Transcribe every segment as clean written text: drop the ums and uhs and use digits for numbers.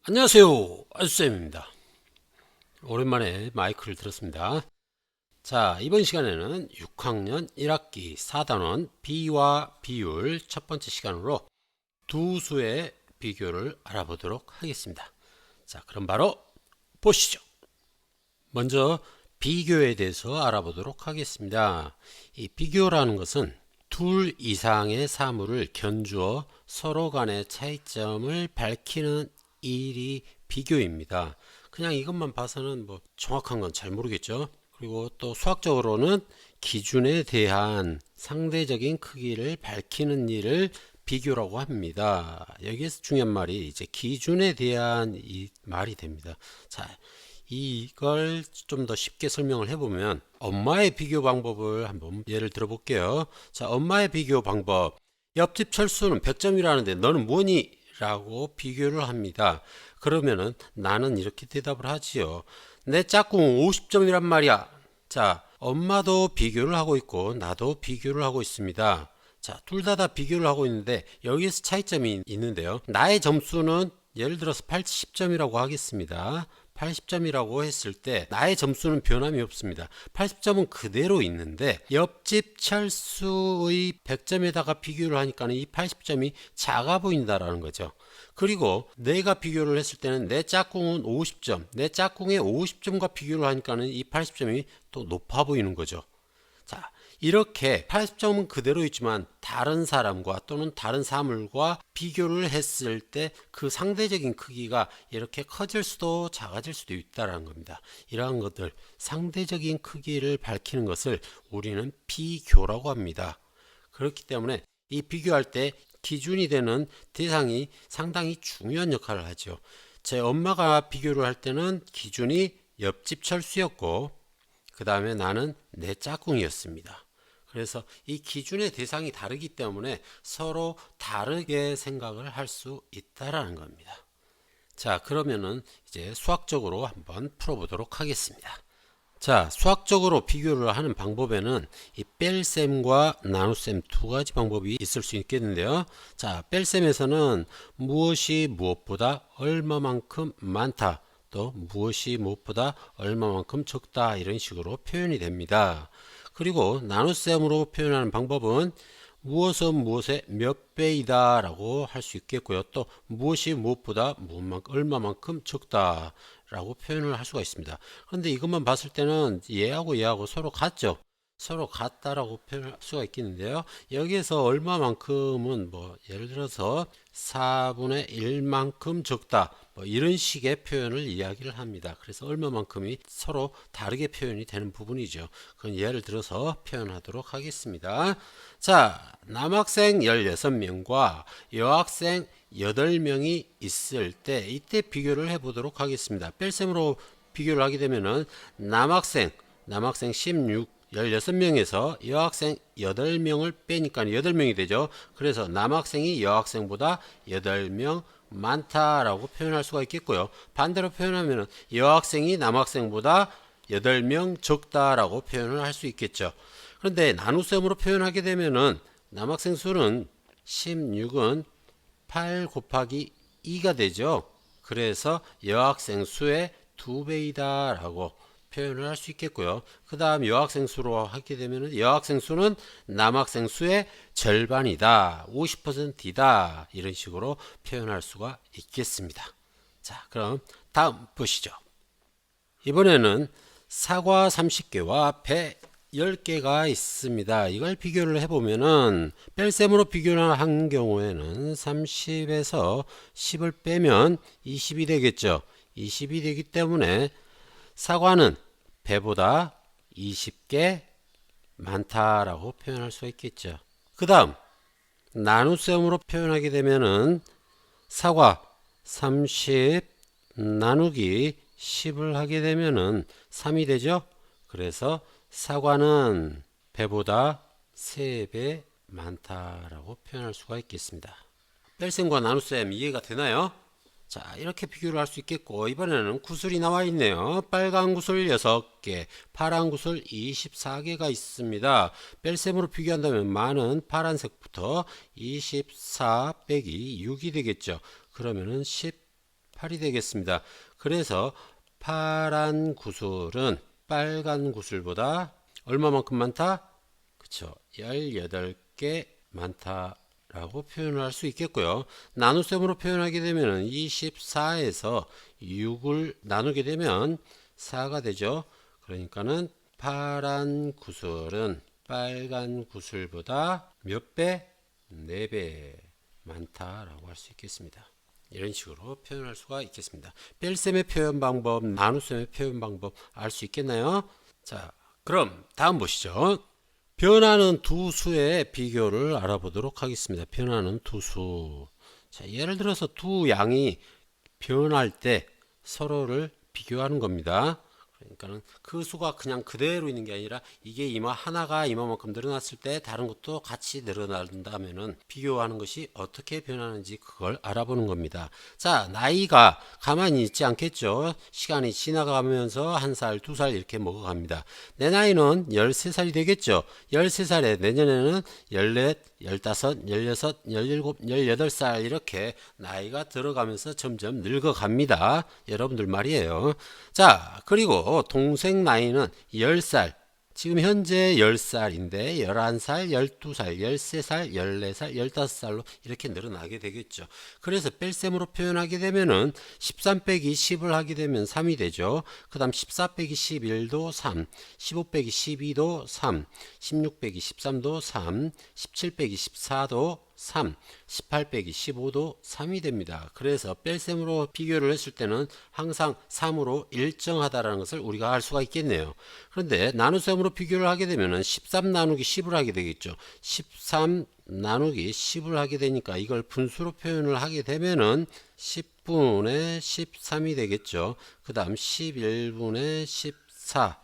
안녕하세요, 안쌤입니다. 오랜만에 마이크를 들었습니다. 자, 이번 시간에는 6학년 1학기 4단원 비와 비율 첫 번째 시간으로 두 수의 비교를 알아보도록 하겠습니다. 자, 그럼 바로 보시죠. 먼저 비교에 대해서 알아보도록 하겠습니다. 이 비교라는 것은 둘 이상의 사물을 견주어 서로 간의 차이점을 밝히는 일이 비교입니다. 그냥 이것만 봐서는 뭐 정확한 건 잘 모르겠죠. 그리고 또 수학적으로는 기준에 대한 상대적인 크기를 밝히는 일을 비교라고 합니다. 여기에서 중요한 말이 이제 기준에 대한 이 말이 됩니다. 자, 이걸 좀 더 쉽게 설명을 해보면 엄마의 비교 방법을 한번 예를 들어 볼게요. 자, 엄마의 비교 방법. 옆집 철수는 100점이라는데 너는 뭐니? 라고 비교를 합니다. 그러면은 나는 이렇게 대답을 하지요. 내 짝꿍은 50점이란 말이야. 자, 엄마도 비교를 하고 있고 나도 비교를 하고 있습니다. 자, 둘 다 비교를 하고 있는데 여기에서 차이점이 있는데요. 나의 점수는 예를 들어서 80점이라고 하겠습니다. 80점이라고 했을 때 나의 점수는 변함이 없습니다. 80점은 그대로 있는데 옆집 철수의 100점에다가 비교를 하니까 이 80점이 작아 보인다라는 거죠. 그리고 내가 비교를 했을 때는 내 짝꿍은 50점, 내 짝꿍의 50점과 비교를 하니까는 이 80점이 또 높아 보이는 거죠. 자, 이렇게 80점은 그대로 있지만 다른 사람과 또는 다른 사물과 비교를 했을 때 그 상대적인 크기가 이렇게 커질 수도 작아질 수도 있다는 겁니다. 이러한 것들, 상대적인 크기를 밝히는 것을 우리는 비교라고 합니다. 그렇기 때문에 이 비교할 때 기준이 되는 대상이 상당히 중요한 역할을 하죠. 제 엄마가 비교를 할 때는 기준이 옆집 철수였고 그 다음에 나는 내 짝꿍이었습니다. 그래서 이 기준의 대상이 다르기 때문에 서로 다르게 생각을 할 수 있다라는 겁니다. 자, 그러면은 이제 수학적으로 한번 풀어보도록 하겠습니다. 자, 수학적으로 비교를 하는 방법에는 이 뺄셈과 나눗셈 두 가지 방법이 있을 수 있겠는데요. 자, 뺄셈에서는 무엇이 무엇보다 얼마만큼 많다, 또 무엇이 무엇보다 얼마만큼 적다 이런 식으로 표현이 됩니다. 그리고 나눗셈으로 표현하는 방법은 무엇은 무엇의 몇 배이다 라고 할 수 있겠고요. 또 무엇이 무엇보다 얼마만큼 적다 라고 표현을 할 수가 있습니다. 그런데 이것만 봤을 때는 얘하고 서로 같죠. 서로 같다라고 표현할 수가 있겠는데요. 여기에서 얼마만큼은 뭐 예를 들어서 4분의 1만큼 적다 뭐 이런 식의 표현을 이야기를 합니다. 그래서 얼마만큼이 서로 다르게 표현이 되는 부분이죠. 그건 예를 들어서 표현하도록 하겠습니다. 자, 남학생 16명과 여학생 8명이 있을 때 이때 비교를 해 보도록 하겠습니다. 뺄셈으로 비교를 하게 되면은 남학생 16명에서 여학생 8명을 빼니까 8명이 되죠. 그래서 남학생이 여학생보다 8명 많다라고 표현할 수가 있겠고요. 반대로 표현하면 여학생이 남학생보다 8명 적다라고 표현을 할 수 있겠죠. 그런데 나눗셈으로 표현하게 되면은 남학생 수는 16은 8 곱하기 2가 되죠. 그래서 여학생 수의 2배이다 라고 표현을 할 수 있겠고요. 그 다음 여학생 수로 하게 되면 여학생 수는 남학생 수의 절반이다, 50%이다 이런 식으로 표현할 수가 있겠습니다. 자, 그럼 다음 보시죠. 이번에는 사과 30개와 배 10개가 있습니다. 이걸 비교를 해보면은 뺄셈으로 비교를 한 경우에는 30에서 10을 빼면 20이 되겠죠. 20이 되기 때문에 사과는 배보다 20개 많다라고 표현할 수 있겠죠. 그 다음 나눗셈으로 표현하게 되면은 사과 30 나누기 10을 하게 되면은 3이 되죠. 그래서 사과는 배보다 3배 많다라고 표현할 수가 있겠습니다. 뺄셈과 나눗셈 이해가 되나요? 자, 이렇게 비교를 할 수 있겠고 이번에는 구슬이 나와 있네요. 빨간 구슬 6개, 파란 구슬 24개가 있습니다. 뺄셈으로 비교한다면 많은 파란색부터 24 빼기 6이 되겠죠. 그러면은 18 8이 되겠습니다. 그래서 파란 구슬은 빨간 구슬보다 얼마만큼 많다? 그쵸. 18개 많다라고 표현을 할 수 있겠고요. 나눗셈으로 표현하게 되면 24에서 6을 나누게 되면 4가 되죠. 그러니까는 파란 구슬은 빨간 구슬보다 몇 배? 4배 많다라고 할 수 있겠습니다. 이런 식으로 표현할 수가 있겠습니다. 뺄셈의 표현 방법, 나눗셈의 표현 방법 알 수 있겠나요? 자, 그럼 다음 보시죠. 변하는 두 수의 비교를 알아보도록 하겠습니다. 변하는 두 수. 자, 예를 들어서 두 양이 변할 때 서로를 비교하는 겁니다. 그러니까는 그 수가 그냥 그대로 있는 게 아니라 이게 하나가 이만큼 늘어났을 때 다른 것도 같이 늘어난다면은 비교하는 것이 어떻게 변하는지 그걸 알아보는 겁니다. 자, 나이가 가만히 있지 않겠죠. 시간이 지나가면서 1살, 2살 이렇게 먹어갑니다. 내 나이는 13살이 되겠죠. 13살에 내년에는 14, 15, 16, 17, 18살 이렇게 나이가 들어가면서 점점 늙어갑니다. 여러분들 말이에요. 자, 그리고 동생 나이는 10살. 지금 현재 10살인데 11살, 12살, 13살, 14살, 15살로 이렇게 늘어나게 되겠죠. 그래서 뺄셈으로 표현하게 되면은 13 빼기 10을 하게 되면 3이 되죠. 그 다음 14 빼기 11도 3, 15 빼기 12도 3, 16 빼기 13도 3, 17 빼기 14도 3, 18 빼기 15도 3이 됩니다. 그래서 뺄셈으로 비교를 했을 때는 항상 3으로 일정하다라는 것을 우리가 알 수가 있겠네요. 그런데 나눗셈으로 비교를 하게 되면 13 나누기 10을 하게 되겠죠. 13 나누기 10을 하게 되니까 이걸 분수로 표현을 하게 되면은 10분의 13이 되겠죠. 그 다음 11분의 14,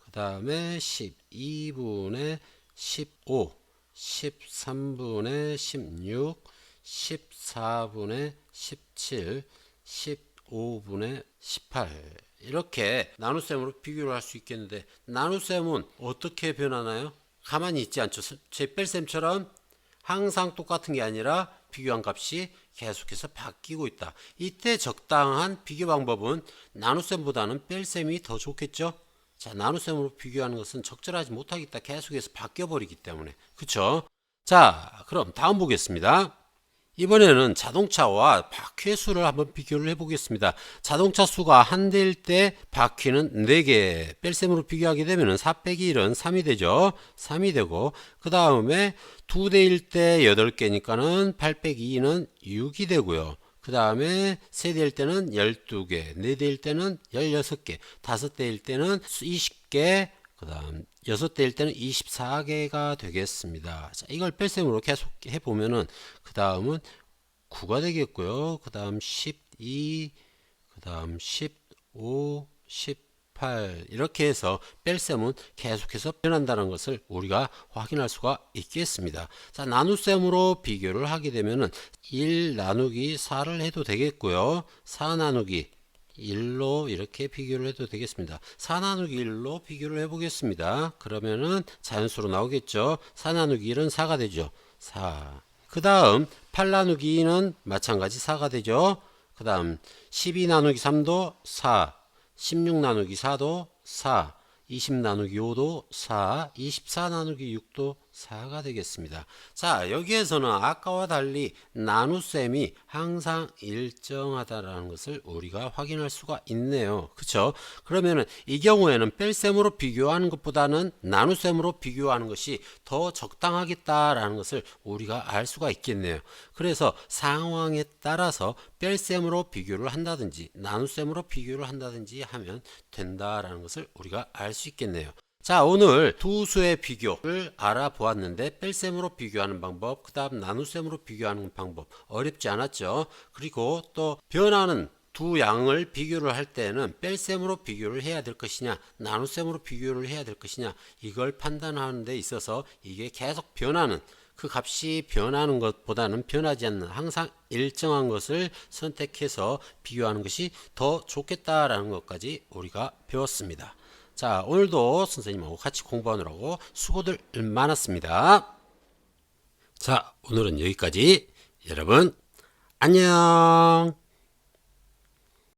그 다음에 12분의 15, 13분의 16, 14분의 17, 15분의 18 이렇게 나눗셈으로 비교를 할 수 있겠는데 나눗셈은 어떻게 변하나요? 가만히 있지 않죠. 제 뺄셈처럼 항상 똑같은 게 아니라 비교한 값이 계속해서 바뀌고 있다. 이때 적당한 비교 방법은 나눗셈보다는 뺄셈이 더 좋겠죠. 자, 나눗셈으로 비교하는 것은 적절하지 못하겠다. 계속해서 바뀌어버리기 때문에. 그쵸? 자, 그럼 다음 보겠습니다. 이번에는 자동차와 바퀴의 수를 한번 비교를 해보겠습니다. 자동차 수가 한 대일 때 바퀴는 4개. 뺄셈으로 비교하게 되면 4 빼기 1은 3이 되죠. 3이 되고 그 다음에 2대일 때 8개니까는 8 빼기 2는 6이 되고요. 그 다음에 3대일 때는 12개, 4대일 때는 16개, 5대일 때는 20개, 그 다음 6대일 때는 24개가 되겠습니다. 자, 이걸 뺄셈으로 계속 해보면은 그 다음은 9가 되겠고요. 그 다음 12, 그 다음 15, 18 이렇게 해서 뺄셈은 계속해서 변한다는 것을 우리가 확인할 수가 있겠습니다. 자, 나눗셈으로 비교를 하게 되면은 1 나누기 4를 해도 되겠고요. 4 나누기 1로 이렇게 비교를 해도 되겠습니다. 4 나누기 1로 비교를 해보겠습니다. 그러면은 자연수로 나오겠죠. 4 나누기 1은 4가 되죠. 4. 그 다음 8 나누기 2는 마찬가지 4가 되죠. 그 다음 12 나누기 3도 4, 16 나누기 4도 4, 20 나누기 5도 4, 24 나누기 6도 4가 되겠습니다. 자, 여기에서는 아까와 달리 나눗셈이 항상 일정하다라는 것을 우리가 확인할 수가 있네요. 그쵸? 그러면은 이 경우에는 뺄셈으로 비교하는 것보다는 나눗셈으로 비교하는 것이 더 적당하겠다라는 것을 우리가 알 수가 있겠네요. 그래서 상황에 따라서 뺄셈으로 비교를 한다든지 나눗셈으로 비교를 한다든지 하면 된다라는 것을 우리가 알 수 있겠네요. 자, 오늘 두 수의 비교를 알아보았는데 뺄셈으로 비교하는 방법, 그 다음 나눗셈으로 비교하는 방법 어렵지 않았죠. 그리고 또 변하는 두 양을 비교를 할 때는 뺄셈으로 비교를 해야 될 것이냐 나눗셈으로 비교를 해야 될 것이냐 이걸 판단하는 데 있어서 이게 계속 변하는 그 값이 변하는 것보다는 변하지 않는 항상 일정한 것을 선택해서 비교하는 것이 더 좋겠다라는 것까지 우리가 배웠습니다. 자, 오늘도 선생님하고 같이 공부하느라고 수고들 많았습니다. 자, 오늘은 여기까지. 여러분, 안녕.